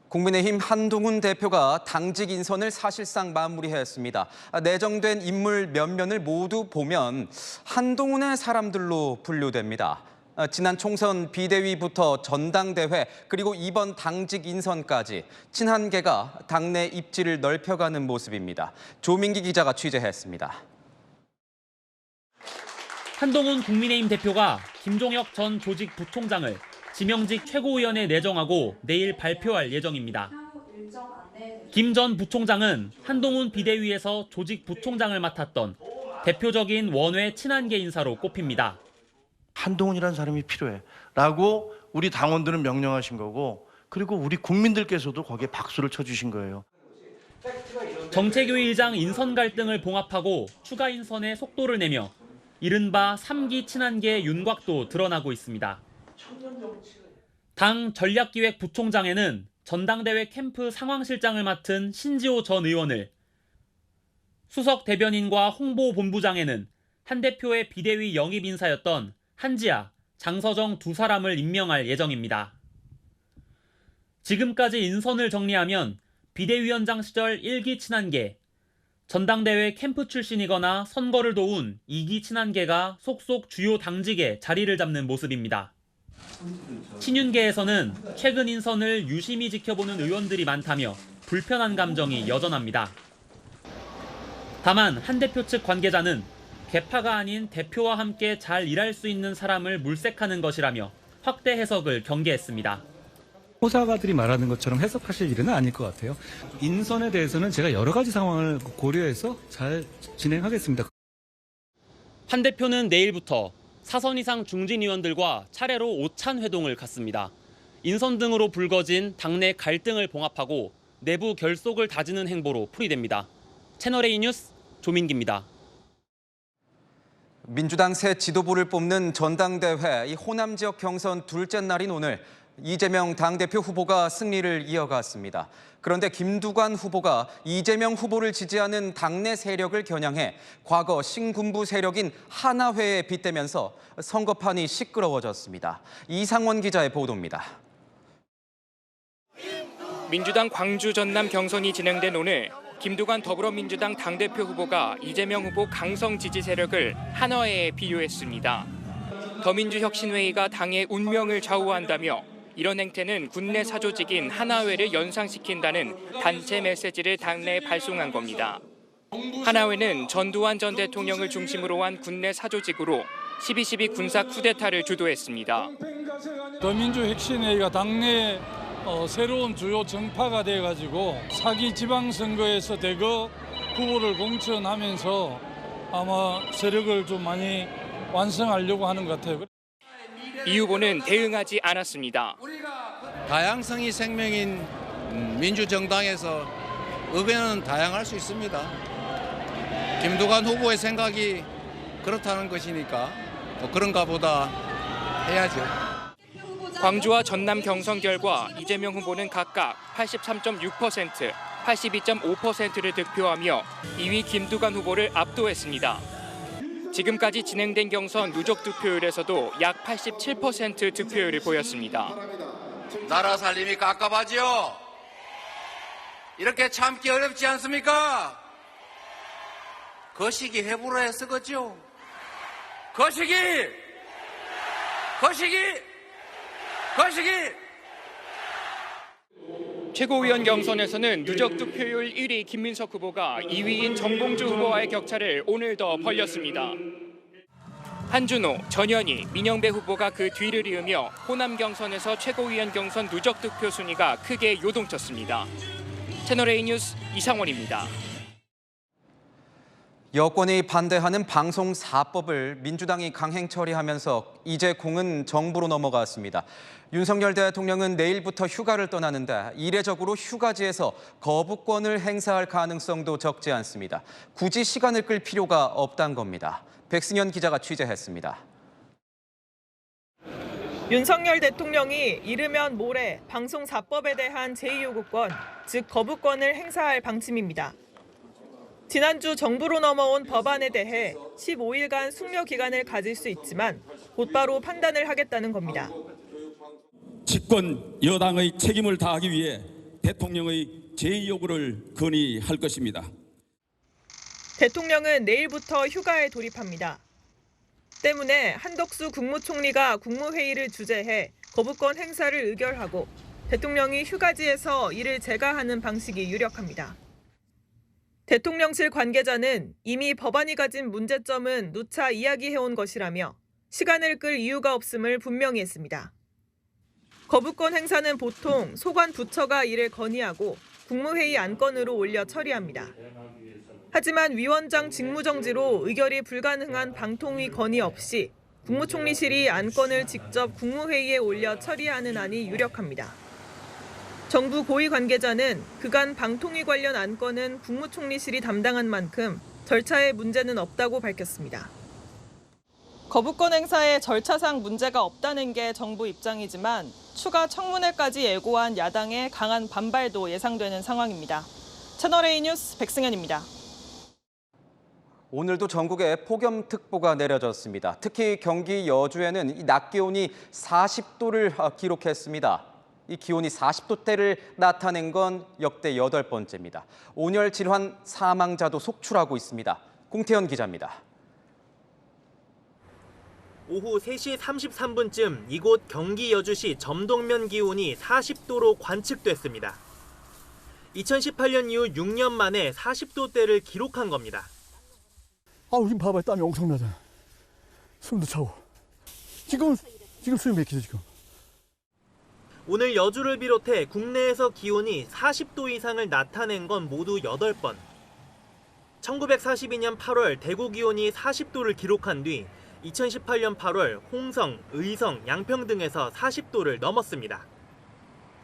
국민의힘 한동훈 대표가 당직 인선을 사실상 마무리했습니다. 내정된 인물 몇몇을 모두 보면 한동훈의 사람들로 분류됩니다. 지난 총선 비대위부터 전당대회 그리고 이번 당직 인선까지 친한계가 당내 입지를 넓혀가는 모습입니다. 조민기 기자가 취재했습니다. 한동훈 국민의힘 대표가 김종혁 전 조직 부총장을 지명직 최고위원에 내정하고 내일 발표할 예정입니다. 김 전 부총장은 한동훈 비대위에서 조직 부총장을 맡았던 대표적인 원외 친한계 인사로 꼽힙니다. 한동훈이라는 사람이 필요해 라고 우리 당원들은 명령하신 거고, 그리고 우리 국민들께서도 거기에 박수를 쳐주신 거예요. 정책위의장 인선 갈등을 봉합하고 추가 인선에 속도를 내며 이른바 3기 친한계 윤곽도 드러나고 있습니다. 당 전략기획부총장에는 전당대회 캠프 상황실장을 맡은 신지호 전 의원을, 수석 대변인과 홍보본부장에는 한 대표의 비대위 영입 인사였던 한지아, 장서정 두 사람을 임명할 예정입니다. 지금까지 인선을 정리하면 비대위원장 시절 1기 친한계, 전당대회 캠프 출신이거나 선거를 도운 2기 친한계가 속속 주요 당직에 자리를 잡는 모습입니다. 친윤계에서는 최근 인선을 유심히 지켜보는 의원들이 많다며 불편한 감정이 여전합니다. 다만 한 대표 측 관계자는 개파가 아닌 대표와 함께 잘 일할 수 있는 사람을 물색하는 것이라며 확대 해석을 경계했습니다. 호사가들이 말하는 것처럼 해석하실 일은 아닐 것 같아요. 인선에 대해서는 제가 여러 가지 상황을 고려해서 잘 진행하겠습니다. 한 대표는 내일부터 사선 이상 중진 의원들과 차례로 오찬 회동을 갖습니다. 인선 등으로 불거진 당내 갈등을 봉합하고 내부 결속을 다지는 행보로 풀이됩니다. 채널A 뉴스 조민기입니다. 민주당 새 지도부를 뽑는 전당대회 호남 지역 경선 둘째 날인 오늘 이재명 당대표 후보가 승리를 이어갔습니다. 그런데 김두관 후보가 이재명 후보를 지지하는 당내 세력을 겨냥해 과거 신군부 세력인 하나회에 빗대면서 선거판이 시끄러워졌습니다. 이상원 기자의 보도입니다. 민주당 광주 전남 경선이 진행된 오늘 김두관 더불어민주당 당대표 후보가 이재명 후보 강성 지지 세력을 하나회에 비유했습니다. 더민주혁신회의가 당의 운명을 좌우한다며 이런 행태는 군내 사조직인 하나회를 연상시킨다는 단체 메시지를 당내에 발송한 겁니다. 하나회는 전두환 전 대통령을 중심으로 한 군내 사조직으로 12.12 군사 쿠데타를 주도했습니다. 더민주혁신회의가 당내 새로운 주요 정파가 돼가지고 사기 지방선거에서 대거 후보를 공천하면서 아마 세력을 좀 많이 완성하려고 하는 것 같아요. 이 후보는 대응하지 않았습니다. 다양성이 생명인 민주정당에서 의견은 다양할 수 있습니다. 김두관 후보의 생각이 그렇다는 것이니까 그런가 보다 해야죠. 광주와 전남 경선 결과 이재명 후보는 각각 83.6%, 82.5%를 득표하며 2위 김두관 후보를 압도했습니다. 지금까지 진행된 경선 누적 득표율에서도 약 87% 득표율을 보였습니다. 나라 살림이 깝깝하지요? 이렇게 참기 어렵지 않습니까? 거시기 해보라 쓰겠죠? 거시기! 최고위원 경선에서는 누적 득표율 1위 김민석 후보가 2위인 정봉주 후보와의 격차를 오늘 더 벌렸습니다. 한준호, 전현희, 민영배 후보가 그 뒤를 이으며 호남 경선에서 최고위원 경선 누적 득표 순위가 크게 요동쳤습니다. 채널A 뉴스 이상원입니다. 여권이 반대하는 방송 4법을 민주당이 강행 처리하면서 이제 공은 정부로 넘어갔습니다. 윤석열 대통령은 내일부터 휴가를 떠나는데 이례적으로 휴가지에서 거부권을 행사할 가능성도 적지 않습니다. 굳이 시간을 끌 필요가 없다는 겁니다. 백승현 기자가 취재했습니다. 윤석열 대통령이 이르면 모레 방송 4법에 대한 제2요구권, 즉 거부권을 행사할 방침입니다. 지난주 정부로 넘어온 법안에 대해 15일간 숙려 기간을 가질 수 있지만 곧바로 판단을 하겠다는 겁니다. 집권 여당의 책임을 다하기 위해 대통령의 제2요구를 건의할 것입니다. 대통령은 내일부터 휴가에 돌입합니다. 때문에 한덕수 국무총리가 국무회의를 주재해 거부권 행사를 의결하고 대통령이 휴가지에서 이를 재가하는 방식이 유력합니다. 대통령실 관계자는 이미 법안이 가진 문제점은 누차 이야기해온 것이라며 시간을 끌 이유가 없음을 분명히 했습니다. 거부권 행사는 보통 소관 부처가 이를 건의하고 국무회의 안건으로 올려 처리합니다. 하지만 위원장 직무정지로 의결이 불가능한 방통위 건의 없이 국무총리실이 안건을 직접 국무회의에 올려 처리하는 안이 유력합니다. 정부 고위 관계자는 그간 방통위 관련 안건은 국무총리실이 담당한 만큼 절차에 문제는 없다고 밝혔습니다. 거부권 행사에 절차상 문제가 없다는 게 정부 입장이지만 추가 청문회까지 예고한 야당의 강한 반발도 예상되는 상황입니다. 채널A 뉴스 백승현입니다. 오늘도 전국에 폭염특보가 내려졌습니다. 특히 경기 여주에는 낮 기온이 40도를 기록했습니다. 이 기온이 40도대를 나타낸 건 역대 8번째입니다. 온열 질환 사망자도 속출하고 있습니다. 공태현 기자입니다. 오후 3시 33분쯤 이곳 경기 여주시 점동면 기온이 40도로 관측됐습니다. 2018년 이후 6년 만에 40도대를 기록한 겁니다. 지금 봐봐요. 땀이 엄청나잖아. 숨도 차고. 지금 숨이 막히죠, 지금. 오늘 여주를 비롯해 국내에서 기온이 40도 이상을 나타낸 건 모두 8번. 1942년 8월 대구 기온이 40도를 기록한 뒤 2018년 8월 홍성, 의성, 양평 등에서 40도를 넘었습니다.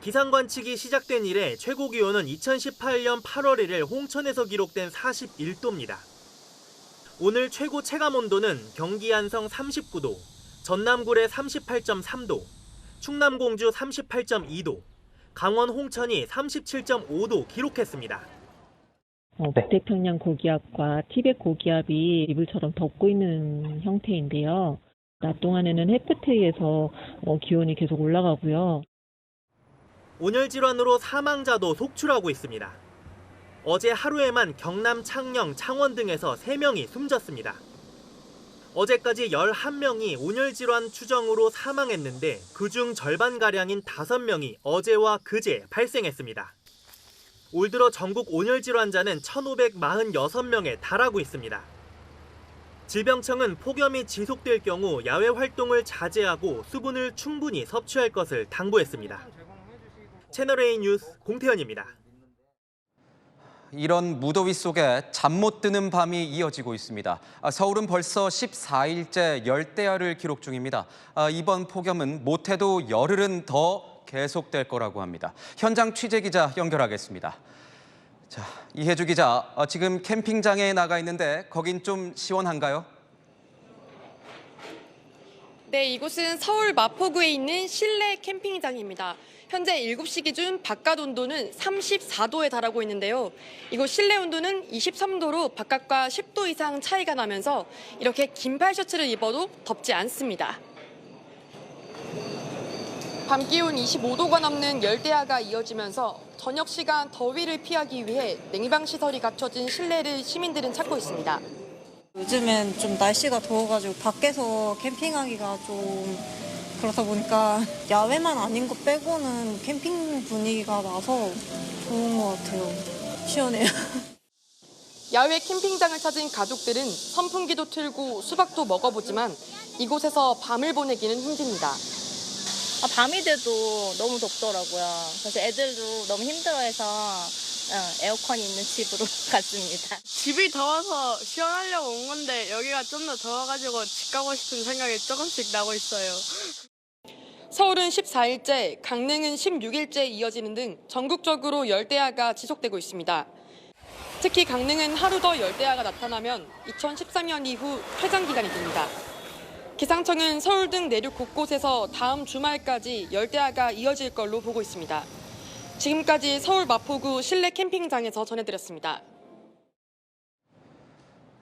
기상 관측이 시작된 이래 최고 기온은 2018년 8월 1일 홍천에서 기록된 41도입니다. 오늘 최고 체감 온도는 경기 안성 39도, 전남 구례 38.3도, 충남 공주 38.2도, 강원 홍천이 37.5도 기록했습니다. 북태평양 고기압과 티벳 고기압이 이불처럼 덮고 있는 형태인데요. 낮 동안에는 햇볕에 의해서 기온이 계속 올라가고요. 온열 질환으로 사망자도 속출하고 있습니다. 어제 하루에만 경남 창녕, 창원 등에서 3명이 숨졌습니다. 어제까지 11명이 온열 질환 추정으로 사망했는데 그중 절반가량인 5명이 어제와 그제 발생했습니다. 올 들어 전국 온열 질환자는 1,546명에 달하고 있습니다. 질병청은 폭염이 지속될 경우 야외 활동을 자제하고 수분을 충분히 섭취할 것을 당부했습니다. 채널A 뉴스 공태현입니다. 이런 무더위 속에 잠 못 드는 밤이 이어지고 있습니다. 서울은 벌써 14일째 열대야를 기록 중입니다. 이번 폭염은 못해도 열흘은 더 계속될 거라고 합니다. 현장 취재 기자 연결하겠습니다. 자, 이혜주 기자, 지금 캠핑장에 나가 있는데 거긴 좀 시원한가요? 네, 이곳은 서울 마포구에 있는 실내 캠핑장입니다. 현재 7시 기준 바깥 온도는 34도에 달하고 있는데요. 이곳 실내 온도는 23도로 바깥과 10도 이상 차이가 나면서 이렇게 긴팔 셔츠를 입어도 덥지 않습니다. 밤 기온 25도가 넘는 열대야가 이어지면서 저녁 시간 더위를 피하기 위해 냉방시설이 갖춰진 실내를 시민들은 찾고 있습니다. 요즘엔 좀 날씨가 더워가지고 밖에서 캠핑하기가 좀 그렇다 보니까 야외만 아닌 거 빼고는 캠핑 분위기가 나서 좋은 것 같아요. 시원해요. 야외 캠핑장을 찾은 가족들은 선풍기도 틀고 수박도 먹어보지만 이곳에서 밤을 보내기는 힘듭니다. 밤이 돼도 너무 덥더라고요. 그래서 애들도 너무 힘들어해서 에어컨이 있는 집으로 갔습니다. 집이 더워서 시원하려고 온 건데 여기가 좀 더 더워가지고 집 가고 싶은 생각이 조금씩 나고 있어요. 서울은 14일째, 강릉은 16일째 이어지는 등 전국적으로 열대야가 지속되고 있습니다. 특히 강릉은 하루 더 열대야가 나타나면 2013년 이후 최장 기간이 됩니다. 기상청은 서울 등 내륙 곳곳에서 다음 주말까지 열대야가 이어질 걸로 보고 있습니다. 지금까지 서울 마포구 실내 캠핑장에서 전해드렸습니다.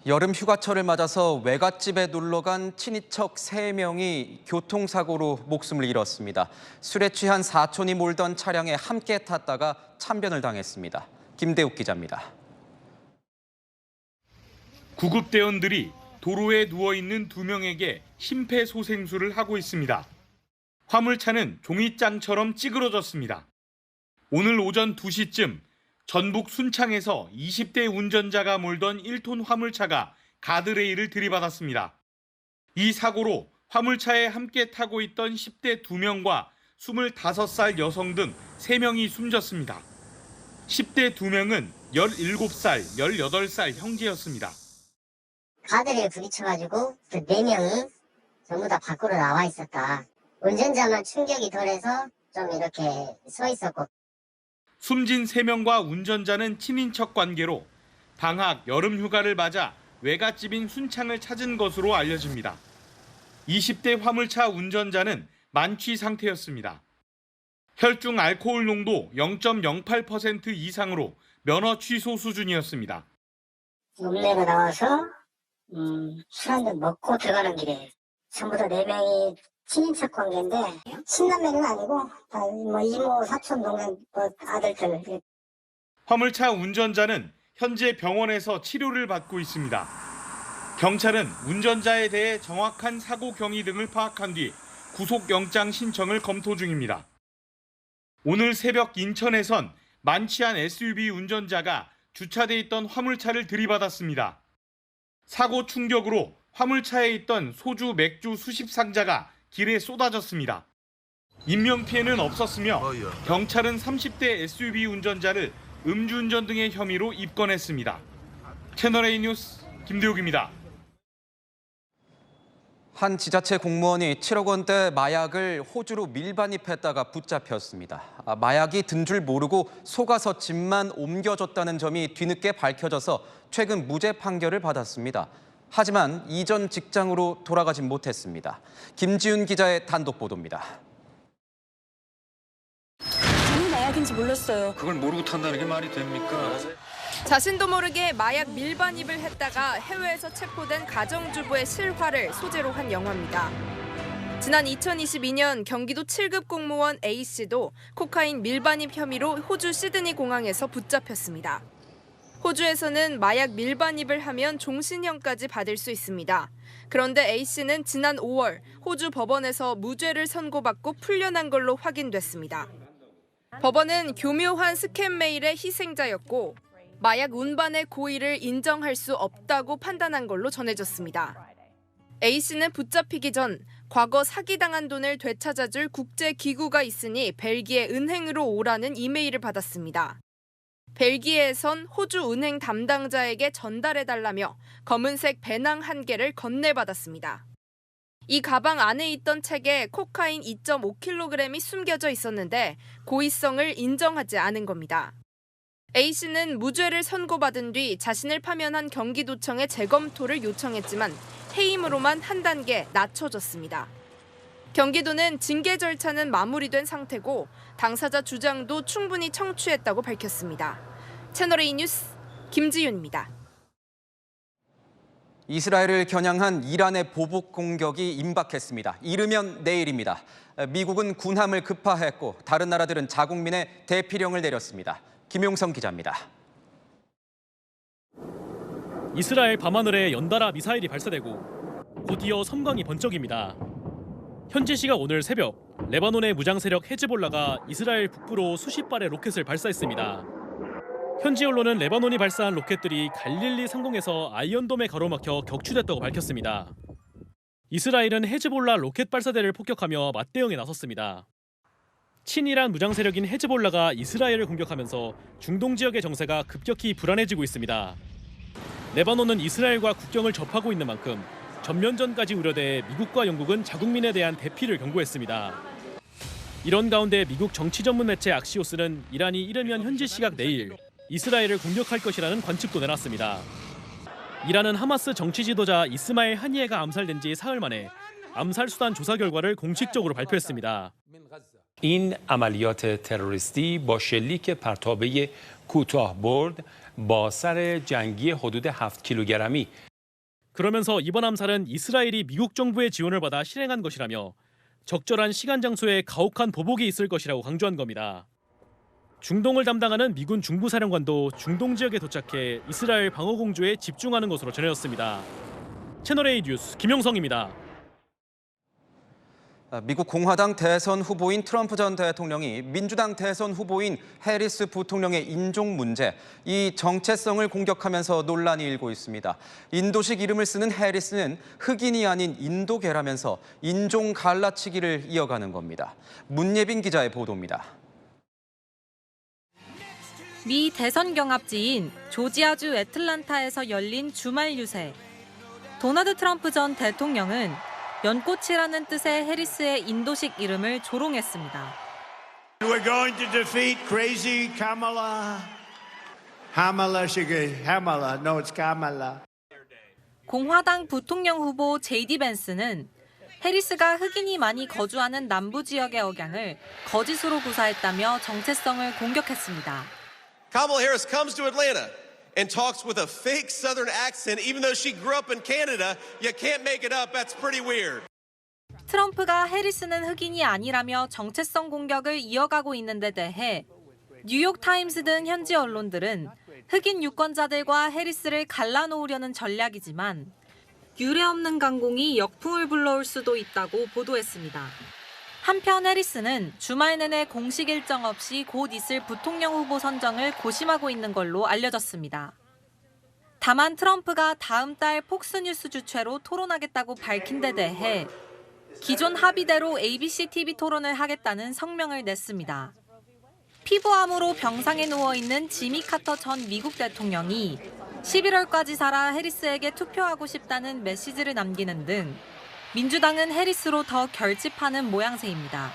여름 휴가철을 맞아서 외갓집에 놀러간 친인척 3명이 교통사고로 목숨을 잃었습니다. 술에 취한 사촌이 몰던 차량에 함께 탔다가 참변을 당했습니다. 김대욱 기자입니다. 구급대원들이 도로에 누워있는 2명에게 심폐소생술을 하고 있습니다. 화물차는 종이장처럼 찌그러졌습니다. 오늘 오전 2시쯤 전북 순창에서 20대 운전자가 몰던 1톤 화물차가 가드레일을 들이받았습니다. 이 사고로 화물차에 함께 타고 있던 10대 2명과 25살 여성 등 3명이 숨졌습니다. 10대 2명은 17살, 18살 형제였습니다. 가드레일 부딪혀가지고 그 4명이 전부 다 밖으로 나와 있었다. 운전자만 충격이 덜해서 좀 이렇게 서 있었고. 숨진 3명과 운전자는 친인척 관계로 방학 여름 휴가를 맞아 외갓집인 순창을 찾은 것으로 알려집니다. 20대 화물차 운전자는 만취 상태였습니다. 혈중 알코올 농도 0.08% 이상으로 면허 취소 수준이었습니다. 읍내로 나와서 술 한잔 먹고 들어가는 길에 전부 다 4명이 친인척 관계인데 친남매는 아니고 다 이모, 사촌, 동생 아들들. 화물차 운전자는 현재 병원에서 치료를 받고 있습니다. 경찰은 운전자에 대해 정확한 사고 경위 등을 파악한 뒤 구속영장 신청을 검토 중입니다. 오늘 새벽 인천에선 만취한 SUV 운전자가 주차돼 있던 화물차를 들이받았습니다. 사고 충격으로 화물차에 있던 소주, 맥주 수십 상자가 길에 쏟아졌습니다. 인명피해는 없었으며 경찰은 30대 SUV 운전자를 음주운전 등의 혐의로 입건했습니다. 채널A 뉴스 김대욱입니다. 한 지자체 공무원이 7억 원대 마약을 호주로 밀반입했다가 붙잡혔습니다. 마약이 든 줄 모르고 속아서 집만 옮겨줬다는 점이 뒤늦게 밝혀져서 최근 무죄 판결을 받았습니다. 하지만 이전 직장으로 돌아가진 못했습니다. 김지훈 기자의 단독 보도입니다. 저는 마약인지 몰랐어요. 그걸 모르고 탄다는 게 말이 됩니까? 자신도 모르게 마약 밀반입을 했다가 해외에서 체포된 가정주부의 실화를 소재로 한 영화입니다. 지난 2022년 경기도 7급 공무원 A씨도 코카인 밀반입 혐의로 호주 시드니 공항에서 붙잡혔습니다. 호주에서는 마약 밀반입을 하면 종신형까지 받을 수 있습니다. 그런데 A씨는 지난 5월 호주 법원에서 무죄를 선고받고 풀려난 걸로 확인됐습니다. 법원은 교묘한 스캠 메일의 희생자였고 마약 운반의 고의를 인정할 수 없다고 판단한 걸로 전해졌습니다. A씨는 붙잡히기 전 과거 사기당한 돈을 되찾아줄 국제기구가 있으니 벨기에 은행으로 오라는 이메일을 받았습니다. 벨기에에선 호주 은행 담당자에게 전달해달라며 검은색 배낭 1개를 건네받았습니다. 이 가방 안에 있던 책에 코카인 2.5kg이 숨겨져 있었는데 고의성을 인정하지 않은 겁니다. A씨는 무죄를 선고받은 뒤 자신을 파면한 경기도청에 재검토를 요청했지만 해임으로만 한 단계 낮춰졌습니다. 경기도는 징계 절차는 마무리된 상태고 당사자 주장도 충분히 청취했다고 밝혔습니다. 채널A 뉴스 김지윤입니다. 이스라엘을 겨냥한 이란의 보복 공격이 임박했습니다. 이르면 내일입니다. 미국은 군함을 급파했고 다른 나라들은 자국민의 대피령을 내렸습니다. 김용성 기자입니다. 이스라엘 밤하늘에 연달아 미사일이 발사되고 곧이어 섬광이 번쩍입니다. 현지 시각 오늘 새벽 레바논의 무장 세력 헤즈볼라가 이스라엘 북부로 수십 발의 로켓을 발사했습니다. 현지 언론은 레바논이 발사한 로켓들이 갈릴리 상공에서 아이언돔에 가로막혀 격추됐다고 밝혔습니다. 이스라엘은 헤즈볼라 로켓 발사대를 폭격하며 맞대응에 나섰습니다. 친이란 무장 세력인 헤즈볼라가 이스라엘을 공격하면서 중동 지역의 정세가 급격히 불안해지고 있습니다. 레바논은 이스라엘과 국경을 접하고 있는 만큼 전면전까지 우려돼 미국과 영국은 자국민에 대한 대피를 경고했습니다. 이런 가운데 미국 정치 전문 매체 악시오스는 이란이 이르면 현지 시각 내일 이스라엘을 공격할 것이라는 관측도 내놨습니다. 이란은 하마스 정치 지도자 이스마일 하니에가 암살된 지 사흘 만에 암살 수단 조사 결과를 공식적으로 발표했습니다. این عملیات تروریستی با شلیک پرتابه کوتاه برد با سر جنگی حدود 7 کیلوگرمی 그러면서 이번 암살은 이스라엘이 미국 정부의 지원을 받아 실행한 것이라며 적절한 시간 장소에 가혹한 보복이 있을 것이라고 강조한 겁니다. 중동을 담당하는 미군 중부사령관도 중동 지역에 도착해 이스라엘 방어 공조에 집중하는 것으로 전해졌습니다. 채널A 뉴스 김용성입니다. 미국 공화당 대선 후보인 트럼프 전 대통령이 민주당 대선 후보인 해리스 부통령의 인종 문제, 이 정체성을 공격하면서 논란이 일고 있습니다. 인도식 이름을 쓰는 해리스는 흑인이 아닌 인도계라면서 인종 갈라치기를 이어가는 겁니다. 문예빈 기자의 보도입니다. 미 대선 경합지인 조지아주 애틀란타에서 열린 주말 유세. 도널드 트럼프 전 대통령은 연꽃이라는 뜻의 해리스의 인도식 이름을 조롱했습니다. We're going to defeat crazy Kamala. Kamala, Kamala. No, it's Kamala. 공화당 부통령 후보 제이디 벤스는 해리스가 흑인이 많이 거주하는 남부 지역의 억양을 거짓으로 구사했다며 정체성을 공격했습니다. Kamala Harris comes to Atlanta and talks with a fake Southern accent, even though she grew up in Canada. You can't make it up. That's pretty weird. 트럼프가 해리스는 흑인이 아니라며 정체성 공격을 이어가고 있는 데 대해 뉴욕타임스 등 현지 언론들은 흑인 유권자들과 해리스를 갈라놓으려는 전략이지만 유례없는 강공이 역풍을 불러올 수도 있다고 보도했습니다. 한편 해리스는 주말 내내 공식 일정 없이 곧 있을 부통령 후보 선정을 고심하고 있는 걸로 알려졌습니다. 다만 트럼프가 다음 달 폭스뉴스 주최로 토론하겠다고 밝힌 데 대해 기존 합의대로 ABC TV 토론을 하겠다는 성명을 냈습니다. 피부암으로 병상에 누워있는 지미 카터 전 미국 대통령이 11월까지 살아 해리스에게 투표하고 싶다는 메시지를 남기는 등 민주당은 해리스로 더 결집하는 모양새입니다.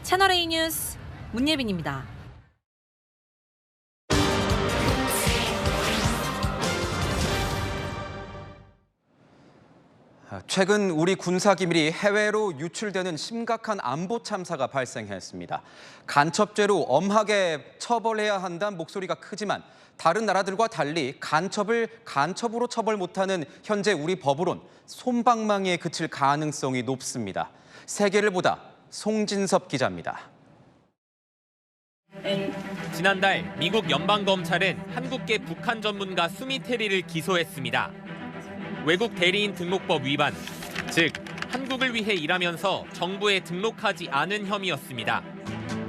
채널A 뉴스 문예빈입니다. 최근 우리 군사 기밀이 해외로 유출되는 심각한 안보 참사가 발생했습니다. 간첩죄로 엄하게 처벌해야 한다는 목소리가 크지만 다른 나라들과 달리 간첩을 간첩으로 처벌 못하는 현재 우리 법으론 솜방망이에 그칠 가능성이 높습니다. 세계를 보다 송진섭 기자입니다. 지난달 미국 연방검찰은 한국계 북한 전문가 수미테리를 기소했습니다. 외국 대리인 등록법 위반, 즉 한국을 위해 일하면서 정부에 등록하지 않은 혐의였습니다.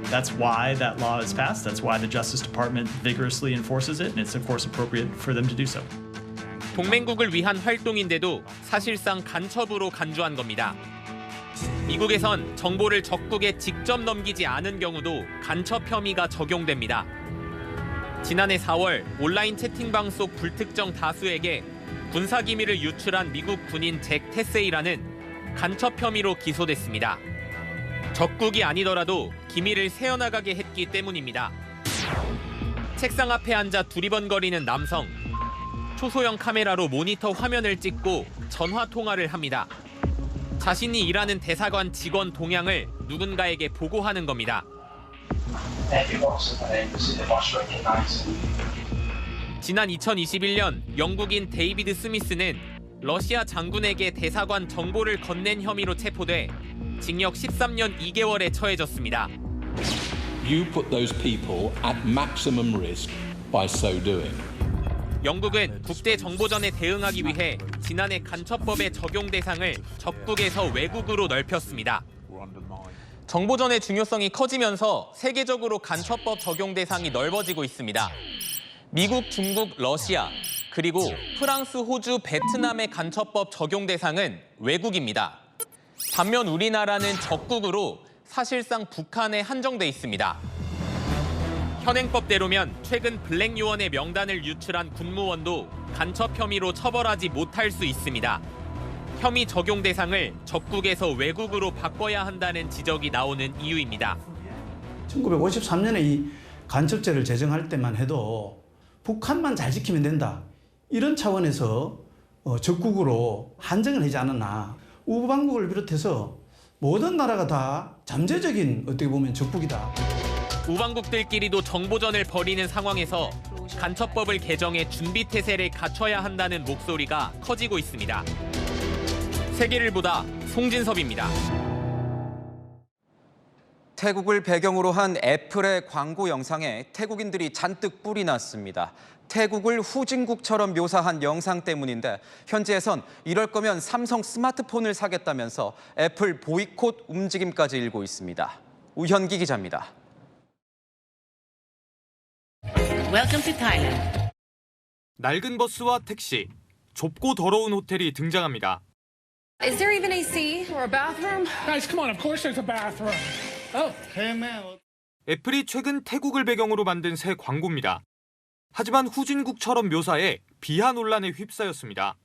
That's why that law is passed. That's why the Justice Department vigorously enforces it, and it's of course appropriate for them to do so. 동맹국을 위한 활동인데도 사실상 간첩으로 간주한 겁니다. 미국에선 정보를 적국에 직접 넘기지 않은 경우도 간첩 혐의가 적용됩니다. 지난해 4월 온라인 채팅방 속 불특정 다수에게 군사기밀을 유출한 미국 군인 잭 테세이라는 간첩 혐의로 기소됐습니다. 적국이 아니더라도 기밀을 새어나가게 했기 때문입니다. 책상 앞에 앉아 두리번거리는 남성. 초소형 카메라로 모니터 화면을 찍고 전화 통화를 합니다. 자신이 일하는 대사관 직원 동향을 누군가에게 보고하는 겁니다. 지난 2021년 영국인 데이비드 스미스는 러시아 장군에게 대사관 정보를 건넨 혐의로 체포돼 징역 13년 2개월에 처해졌습니다. You put those people at maximum risk by so doing. 영국은 국제정보전에 대응하기 위해 지난해 간첩법의 적용 대상을 적국에서 외국으로 넓혔습니다. 정보전의 중요성이 커지면서 세계적으로 간첩법 적용 대상이 넓어지고 있습니다. 미국, 중국, 러시아, 그리고 프랑스, 호주, 베트남의 간첩법 적용 대상은 외국입니다. 반면 우리나라는 적국으로 사실상 북한에 한정돼 있습니다. 현행법대로면 최근 블랙 요원의 명단을 유출한 군무원도 간첩 혐의로 처벌하지 못할 수 있습니다. 혐의 적용 대상을 적국에서 외국으로 바꿔야 한다는 지적이 나오는 이유입니다. 1953년에 이 간첩죄를 제정할 때만 해도 북한만 잘 지키면 된다. 이런 차원에서 적국으로 한정을 하지 않았나. 우방국을 비롯해서 모든 나라가 다 잠재적인 어떻게 보면 적국이다. 우방국들끼리도 정보전을 벌이는 상황에서 간첩법을 개정해 준비태세를 갖춰야 한다는 목소리가 커지고 있습니다. 세계일보다 송진섭입니다. 태국을 배경으로 한 애플의 광고 영상에 태국인들이 잔뜩 뿔이 났습니다. 태국을 후진국처럼 묘사한 영상 때문인데 현지에선 이럴 거면 삼성 스마트폰을 사겠다면서 애플 보이콧 움직임까지 일고 있습니다. 우현기 기자입니다. Welcome to Thailand. 낡은 버스와 택시, 좁고 더러운 호텔이 등장합니다. Is there even AC or a bathroom? Guys, come on. Of course there's a bathroom. Oh, hey man. 애플이 최근 태국을 배경으로 만든 새 광고입니다. 하지만 후진국처럼 묘사해 비하 논란에 휩싸였습니다.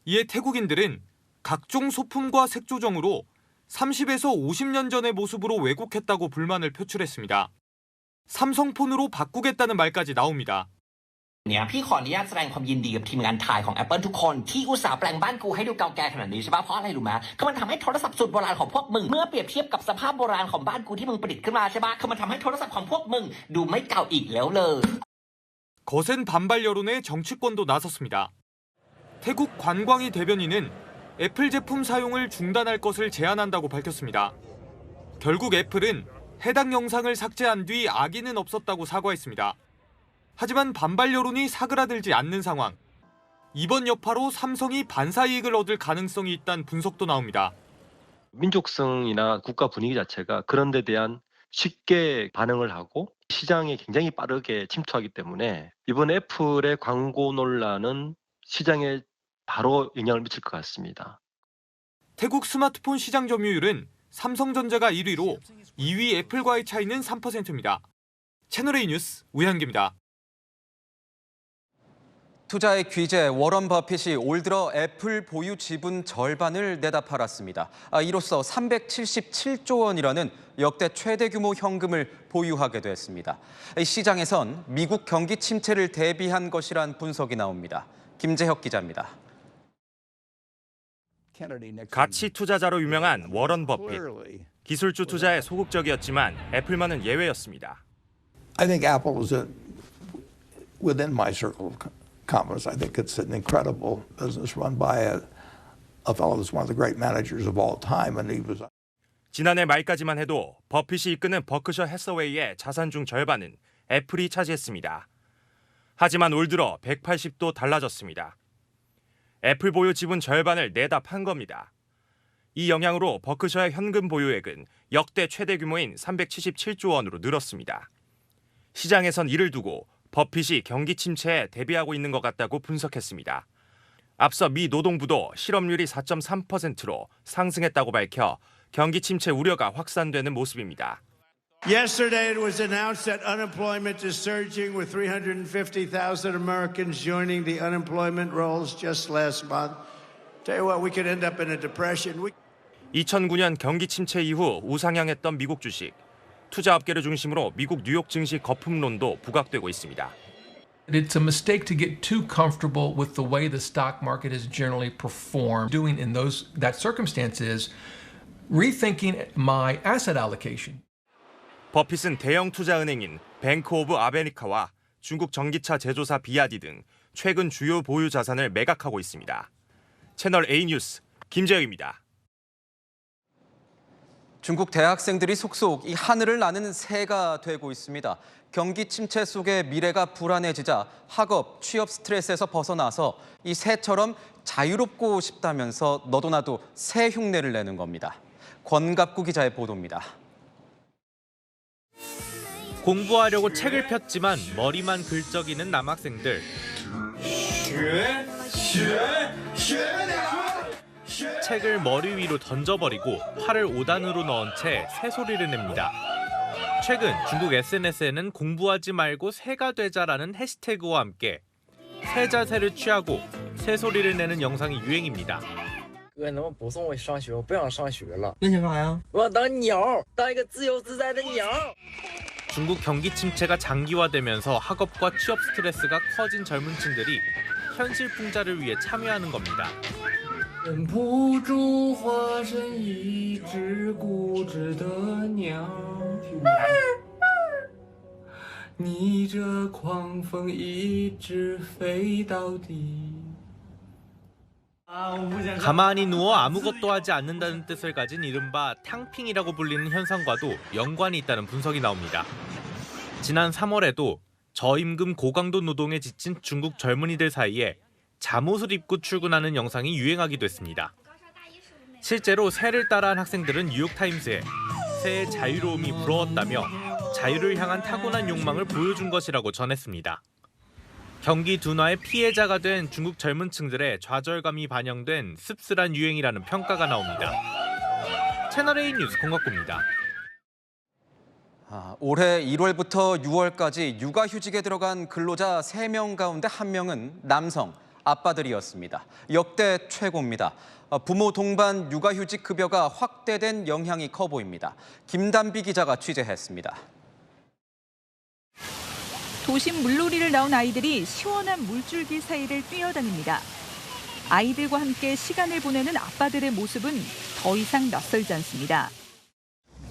이에 태국인들은 각종 소품과 색 조정으로 30에서 50년 전의 모습으로 왜곡했다고 불만을 표출했습니다. 삼성폰으로 바꾸겠다는 말까지 나옵니다. พี่ขออนุญาตแสดงความยินดีกับทีมงานถ่ายของ Apple ทุกคนที่อุตส่าห์แปลงบ้านกูให้ดูเก่าแก่ขนาดนี้ใช่ปะเพราะอะไรรู้ไหมคือมันทำให้โทรศัพท์สุดโบราณของพวกมึงเมื่อเปรียบเทียบกับสภาพโบราณของบ้านกูที่มึงประดิษฐ์ขึ้นมาใช่ปะคือมันทำให้โทรศัพท์ของพวกมึงดูไม่เก่าอีกแล้วเลย 거센 반발 여론에 정치권도 나섰습니다. 태국 관광위 대변인은 애플 제품 사용을 중단할 것을 제안한다고 밝혔습니다. 결국 애플은 해당 영상을 삭제한 뒤 악의는 없었다고 사과했습니다. 하지만 반발 여론이 사그라들지 않는 상황. 이번 여파로 삼성이 반사이익을 얻을 가능성이 있다는 분석도 나옵니다. 민족성이나 국가 분위기 자체가 그런 데 대한 쉽게 반응을 하고 시장에 굉장히 빠르게 침투하기 때문에 이번 애플의 광고 논란은 시장에 바로 영향을 미칠 것 같습니다. 태국 스마트폰 시장 점유율은 삼성전자가 1위로 2위 애플과의 차이는 3%입니다. 채널A 뉴스 우현기입니다. 투자의 귀재 워런 버핏이 올 들어 애플 보유 지분 절반을 내다 팔았습니다. 이로써 377조 원이라는 역대 최대 규모 현금을 보유하게 됐습니다. 시장에선 미국 경기 침체를 대비한 것이란 분석이 나옵니다. 김재혁 기자입니다. 가치 투자자로 유명한 워런 버핏. 기술주 투자에 소극적이었지만 애플만은 예외였습니다. I think Apple is within my circle of competence. I think it's an incredible business run by a fellow who's one of the great managers of all time, and he was. 지난해 말까지만 해도 버핏이 이끄는 버크셔 해서웨이의 자산 중 절반은 애플이 차지했습니다. 하지만 올 들어 180도 달라졌습니다. 애플 보유 지분 절반을 내다 판 겁니다. 이 영향으로 버크셔의 현금 보유액은 역대 최대 규모인 377조 원으로 늘었습니다. 시장에선 이를 두고 버핏이 경기 침체에 대비하고 있는 것 같다고 분석했습니다. 앞서 미 노동부도 실업률이 4.3%로 상승했다고 밝혀 경기 침체 우려가 확산되는 모습입니다. Yesterday it was announced that unemployment is surging with 350,000 Americans joining the unemployment rolls just last month. Tell you what, we could end up in a depression. 2009년 경기 침체 이후 우상향했던 미국 주식. 투자업계를 중심으로 미국 뉴욕 증시 거품론도 부각되고 있습니다. It's a mistake to get too comfortable with the way the stock market has generally performed. Doing in that circumstance is rethinking my asset allocation. 버핏은 대형 투자은행인 뱅크 오브 아메리카와 중국 전기차 제조사 비아디 등 최근 주요 보유 자산을 매각하고 있습니다. 채널 A 뉴스 김재혁입니다. 중국 대학생들이 속속 이 하늘을 나는 새가 되고 있습니다. 경기 침체 속에 미래가 불안해지자 학업, 취업 스트레스에서 벗어나서 이 새처럼 자유롭고 싶다면서 너도 나도 새 흉내를 내는 겁니다. 권갑구 기자의 보도입니다. 공부하려고 책을 폈지만 머리만 긁적이는 남학생들. 책을 머리 위로 던져버리고 팔을 5단으로 넣은 채 새소리를 냅니다. 최근 중국 SNS에는 공부하지 말고 새가 되자라는 해시태그와 함께 새 자세를 취하고 새소리를 내는 영상이 유행입니다. 哥能不能不送我上学？我不想上学了。你想干啥呀？我要当鸟，当一个自由自在的鸟。 중국 경기 침체가 장기화되면서 학업과 취업 스트레스가 커진 젊은 층들이 현실 풍자를 위해 참여하는 겁니다. 忍不住化身一只固执的鸟。逆着狂风一直飞到底。 가만히 누워 아무것도 하지 않는다는 뜻을 가진 이른바 탕핑이라고 불리는 현상과도 연관이 있다는 분석이 나옵니다. 지난 3월에도 저임금 고강도 노동에 지친 중국 젊은이들 사이에 잠옷을 입고 출근하는 영상이 유행하기도 했습니다. 실제로 새를 따라한 학생들은 뉴욕타임스에 새의 자유로움이 부러웠다며 자유를 향한 타고난 욕망을 보여준 것이라고 전했습니다. 경기 둔화의 피해자가 된 중국 젊은 층들의 좌절감이 반영된 씁쓸한 유행이라는 평가가 나옵니다. 채널A 뉴스 공각구입니다. 올해 1월부터 6월까지 육아휴직에 들어간 근로자 3명 가운데 1명은 남성, 아빠들이었습니다. 역대 최고입니다. 부모 동반 육아휴직 급여가 확대된 영향이 커 보입니다. 김단비 기자가 취재했습니다. 도심 물놀이를 나온 아이들이 시원한 물줄기 사이를 뛰어다닙니다. 아이들과 함께 시간을 보내는 아빠들의 모습은 더 이상 낯설지 않습니다.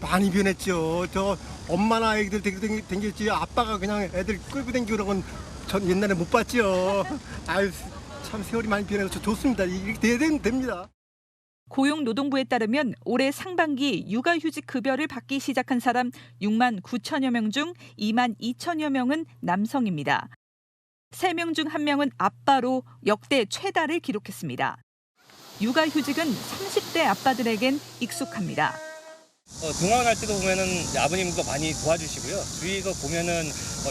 많이 변했죠. 저 엄마나 아이들 댕겼지 아빠가 그냥 애들 끌고 댕기라고는 전 옛날에 못 봤죠. 아유 참 세월이 많이 변해서 좋습니다. 이렇게 돼야 됩니다. 고용노동부에 따르면 올해 상반기 육아휴직 급여를 받기 시작한 사람 6만 9천여 명 중 2만 2천여 명은 남성입니다. 3명 중 1명은 아빠로 역대 최다를 기록했습니다. 육아휴직은 30대 아빠들에겐 익숙합니다. 등원할 때도 보면은 아버님도 많이 도와주시고요. 주위가 보면은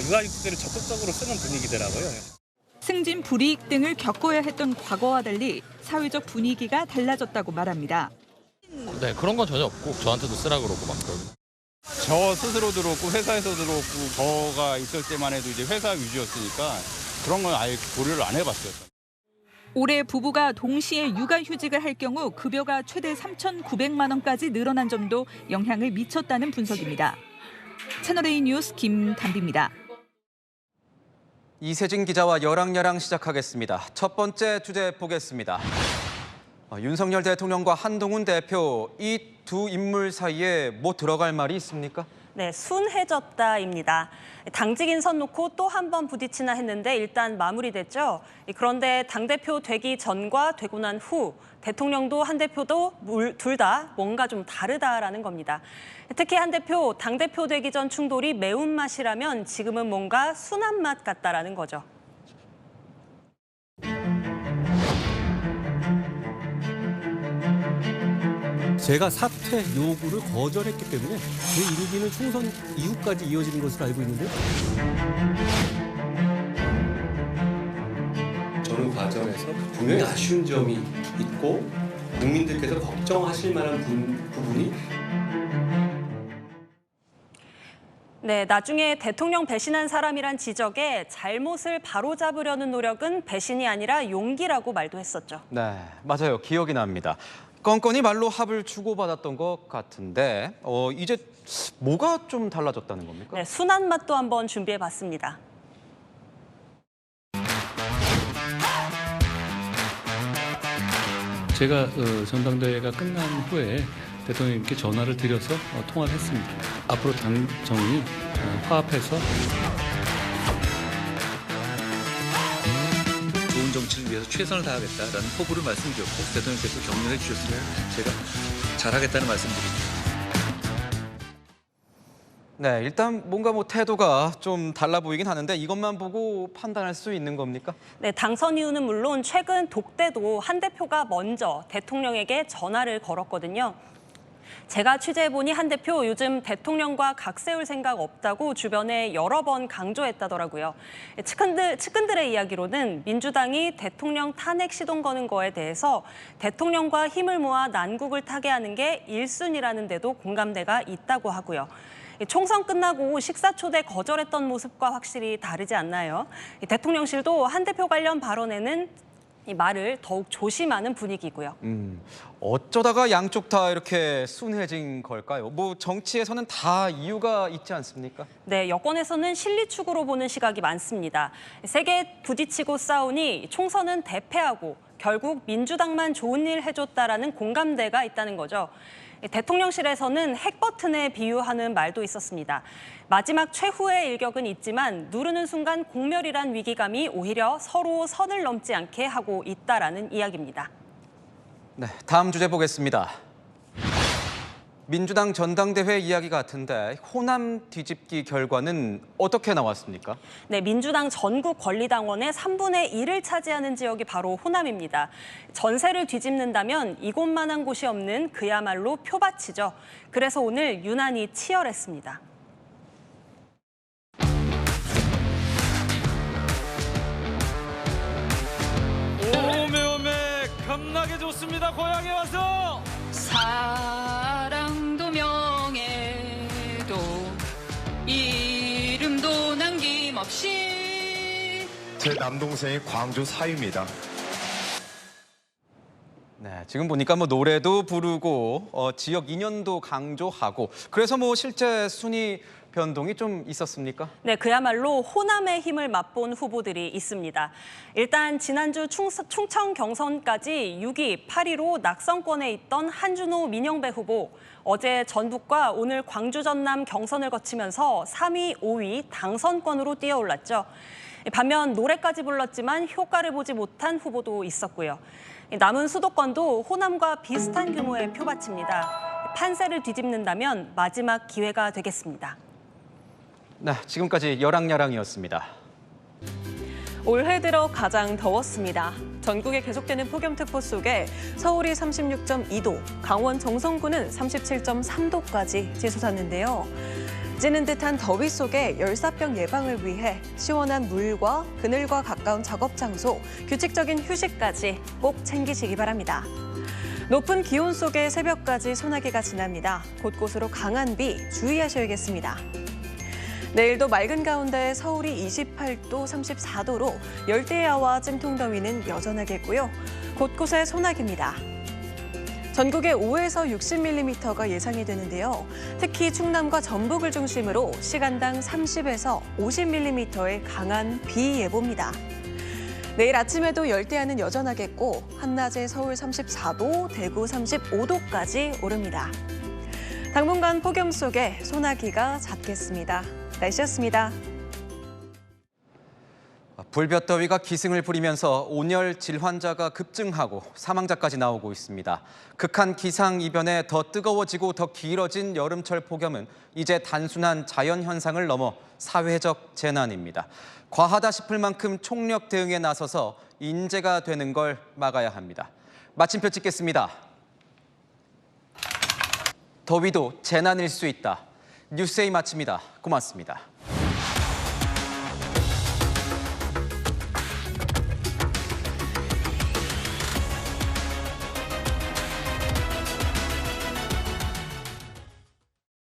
육아휴직들을 적극적으로 쓰는 분위기더라고요. 승진 불이익 등을 겪어야 했던 과거와 달리 사회적 분위기가 달라졌다고 말합니다. 네, 그런 건 전혀 없고 저한테도 쓰라 그러고 막 그러고. 저 스스로도 그렇고 회사에서도 그렇고 저가 있을 때만 해도 이제 회사 위주였으니까 그런 건 아예 고려를 안 해봤어요. 올해 부부가 동시에 육아휴직을 할 경우 급여가 최대 3,900만 원까지 늘어난 점도 영향을 미쳤다는 분석입니다. 채널A 뉴스 김단비입니다. 이세진 기자와 여랑여랑 시작하겠습니다. 첫 번째 주제 보겠습니다. 윤석열 대통령과 한동훈 대표, 이 두 인물 사이에 뭐 들어갈 말이 있습니까? 네, 순해졌다입니다. 당직 인선 놓고 또 한 번 부딪히나 했는데 일단 마무리됐죠. 그런데 당대표 되기 전과 되고 난 후 대통령도 한 대표도 둘 다 뭔가 좀 다르다라는 겁니다. 특히 한 대표, 당대표 되기 전 충돌이 매운맛이라면 지금은 뭔가 순한 맛 같다라는 거죠. 제가 사퇴 요구를 거절했기 때문에 그 이루기는 총선 이후까지 이어지는 것으로 알고 있는데요. 저는 과정에서 분명히 아쉬운 점이 있고 국민들께서 걱정하실 만한 부분이 네, 나중에 대통령 배신한 사람이란 지적에 잘못을 바로잡으려는 노력은 배신이 아니라 용기라고 말도 했었죠. 네, 맞아요. 기억이 납니다. 건건이 말로 합을 주고받았던 것 같은데 이제 뭐가 좀 달라졌다는 겁니까? 네, 순한 맛도 한번 준비해봤습니다. 제가 전당대회가 끝난 후에 대통령님께 전화를 드려서 통화를 했습니다. 앞으로 당정이 화합해서 좋은 정치를 위해서 최선을 다하겠다라는 포부를 말씀드렸고 대통령께서 격려해 주셨으면 제가 잘하겠다는 말씀드립니다. 네, 일단 뭔가 태도가 좀 달라 보이긴 하는데 이것만 보고 판단할 수 있는 겁니까? 네, 당선 이유는 물론 최근 독대도 한 대표가 먼저 대통령에게 전화를 걸었거든요. 제가 취재해보니 한 대표 요즘 대통령과 각 세울 생각 없다고 주변에 여러 번 강조했다더라고요. 측근들의 이야기로는 민주당이 대통령 탄핵 시동 거는 거에 대해서 대통령과 힘을 모아 난국을 타게 하는 게 1순위라는 데도 공감대가 있다고 하고요. 총선 끝나고 식사 초대 거절했던 모습과 확실히 다르지 않나요? 대통령실도 한 대표 관련 발언에는 이 말을 더욱 조심하는 분위기고요. 어쩌다가 양쪽 다 이렇게 순해진 걸까요? 뭐 정치에서는 다 이유가 있지 않습니까? 네, 여권에서는 실리축으로 보는 시각이 많습니다. 세게 부딪히고 싸우니 총선은 대패하고 결국 민주당만 좋은 일 해줬다라는 공감대가 있다는 거죠. 대통령실에서는 핵 버튼에 비유하는 말도 있었습니다. 마지막 최후의 일격은 있지만 누르는 순간 공멸이란 위기감이 오히려 서로 선을 넘지 않게 하고 있다라는 이야기입니다. 네, 다음 주제 보겠습니다. 민주당 전당대회 이야기 같은데 호남 뒤집기 결과는 어떻게 나왔습니까? 네, 민주당 전국 권리당원의 3분의 1을 차지하는 지역이 바로 호남입니다. 전세를 뒤집는다면 이곳만한 곳이 없는 그야말로 표밭이죠. 그래서 오늘 유난히 치열했습니다. 오메오메 겁나게 좋습니다. 고향에 와서. 사랑도 명예도 이름도 남김없이. 제 남동생이 광주 사위입니다. 네, 지금 보니까 노래도 부르고 지역 인연도 강조하고 그래서 실제 순위 변동이 좀 있었습니까? 네, 그야말로 호남의 힘을 맛본 후보들이 있습니다. 일단 지난주 충청 경선까지 6위, 8위로 낙선권에 있던 한준호 민영배 후보. 어제 전북과 오늘 광주 전남 경선을 거치면서 3위, 5위 당선권으로 뛰어올랐죠. 반면 노래까지 불렀지만 효과를 보지 못한 후보도 있었고요. 남은 수도권도 호남과 비슷한 규모의 표밭입니다. 판세를 뒤집는다면 마지막 기회가 되겠습니다. 네, 지금까지 열왕야랑이었습니다. 올해 들어 가장 더웠습니다. 전국에 계속되는 폭염특보 속에 서울이 36.2도, 강원 정선구는 37.3도까지 치솟았는데요. 찌는 듯한 더위 속에 열사병 예방을 위해 시원한 물과 그늘과 가까운 작업 장소, 규칙적인 휴식까지 꼭 챙기시기 바랍니다. 높은 기온 속에 새벽까지 소나기가 지납니다. 곳곳으로 강한 비 주의하셔야겠습니다. 내일도 맑은 가운데 서울이 28도, 34도로 열대야와 찜통더위는 여전하겠고요. 곳곳에 소나기입니다. 전국에 5에서 60mm가 예상이 되는데요. 특히 충남과 전북을 중심으로 시간당 30에서 50mm의 강한 비 예보입니다. 내일 아침에도 열대야는 여전하겠고 한낮에 서울 34도, 대구 35도까지 오릅니다. 당분간 폭염 속에 소나기가 잦겠습니다. 날씨였습니다. 불볕더위가 기승을 부리면서 온열 질환자가 급증하고 사망자까지 나오고 있습니다. 극한 기상이변에 더 뜨거워지고 더 길어진 여름철 폭염은 이제 단순한 자연현상을 넘어 사회적 재난입니다. 과하다 싶을 만큼 총력 대응에 나서서 인재가 되는 걸 막아야 합니다. 마침표 찍겠습니다. 더위도 재난일 수 있다. 뉴스에이 마칩니다. 고맙습니다.